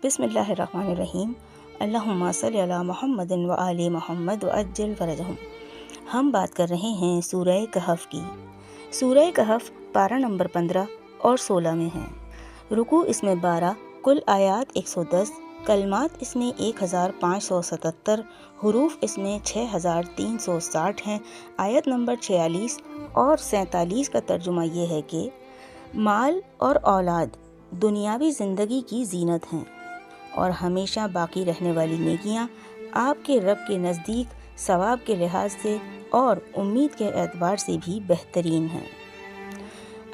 بسم اللہ الرحمن الرحیم۔ اللہم صلی علی محمد و آل محمد وعجل فرجہم۔ ہم بات کر رہے ہیں سورہ کہف کی۔ سورہ کہف پارہ نمبر 15 اور 16 میں ہیں۔ رکوع اس میں 12، کل آیات 110، کلمات اس میں 1577، حروف اس میں 6360 ہیں۔ آیت نمبر 46 اور 47 کا ترجمہ یہ ہے کہ مال اور اولاد دنیاوی زندگی کی زینت ہیں اور ہمیشہ باقی رہنے والی نیکیاں آپ کے رب کے نزدیک ثواب کے لحاظ سے اور امید کے اعتبار سے بھی بہترین ہیں۔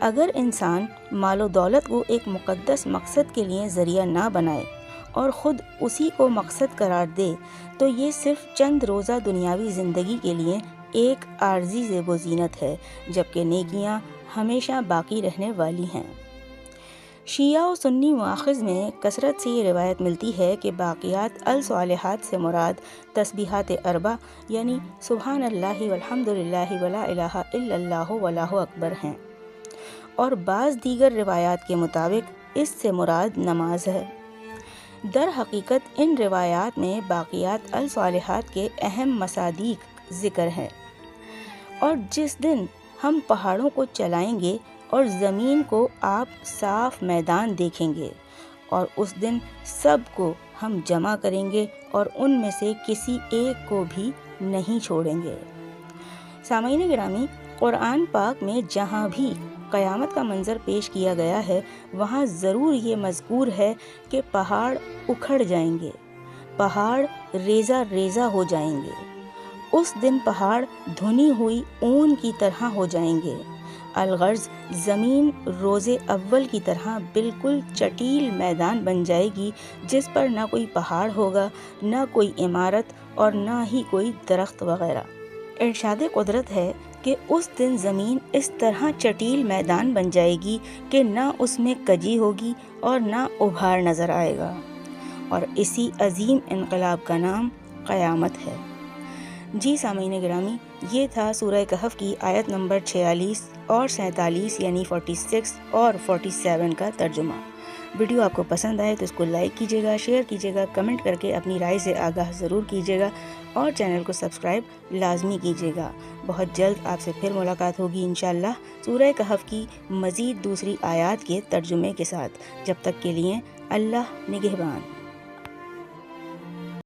اگر انسان مال و دولت کو ایک مقدس مقصد کے لیے ذریعہ نہ بنائے اور خود اسی کو مقصد قرار دے تو یہ صرف چند روزہ دنیاوی زندگی کے لیے ایک عارضی زیب و زینت ہے، جبکہ نیکیاں ہمیشہ باقی رہنے والی ہیں۔ شیعہ و سنی مواخذ میں کثرت سے یہ روایت ملتی ہے کہ باقیات الصالحات سے مراد تسبیحات اربع یعنی سبحان اللہ والحمد للہ ولا الہ الا اللہ واللہ اکبر ہیں، اور بعض دیگر روایات کے مطابق اس سے مراد نماز ہے۔ در حقیقت ان روایات میں باقیات الصالحات کے اہم مصادیق ذکر ہے، اور جس دن ہم پہاڑوں کو چلائیں گے اور زمین کو آپ صاف میدان دیکھیں گے، اور اس دن سب کو ہم جمع کریں گے اور ان میں سے کسی ایک کو بھی نہیں چھوڑیں گے۔ سامعین گرامی، قرآن پاک میں جہاں بھی قیامت کا منظر پیش کیا گیا ہے وہاں ضرور یہ مذکور ہے کہ پہاڑ اکھڑ جائیں گے، پہاڑ ریزہ ریزہ ہو جائیں گے، اس دن پہاڑ دھنی ہوئی اون کی طرح ہو جائیں گے۔ الغرض زمین روز اول کی طرح بالکل چٹیل میدان بن جائے گی، جس پر نہ کوئی پہاڑ ہوگا، نہ کوئی عمارت اور نہ ہی کوئی درخت وغیرہ۔ ارشاد قدرت ہے کہ اس دن زمین اس طرح چٹیل میدان بن جائے گی کہ نہ اس میں کجی ہوگی اور نہ ابھار نظر آئے گا، اور اسی عظیم انقلاب کا نام قیامت ہے۔ جی سامعین گرامی، یہ تھا سورہ کہف کی آیت نمبر 46 اور 47 یعنی 46 اور 47 کا ترجمہ۔ ویڈیو آپ کو پسند آئے تو اس کو لائک کیجیے گا، شیئر کیجیے گا، کمنٹ کر کے اپنی رائے سے آگاہ ضرور کیجیے گا، اور چینل کو سبسکرائب لازمی کیجیے گا۔ بہت جلد آپ سے پھر ملاقات ہوگی انشاءاللہ سورہ کہف کی مزید دوسری آیات کے ترجمے کے ساتھ۔ جب تک کے لیے اللہ نگہبان۔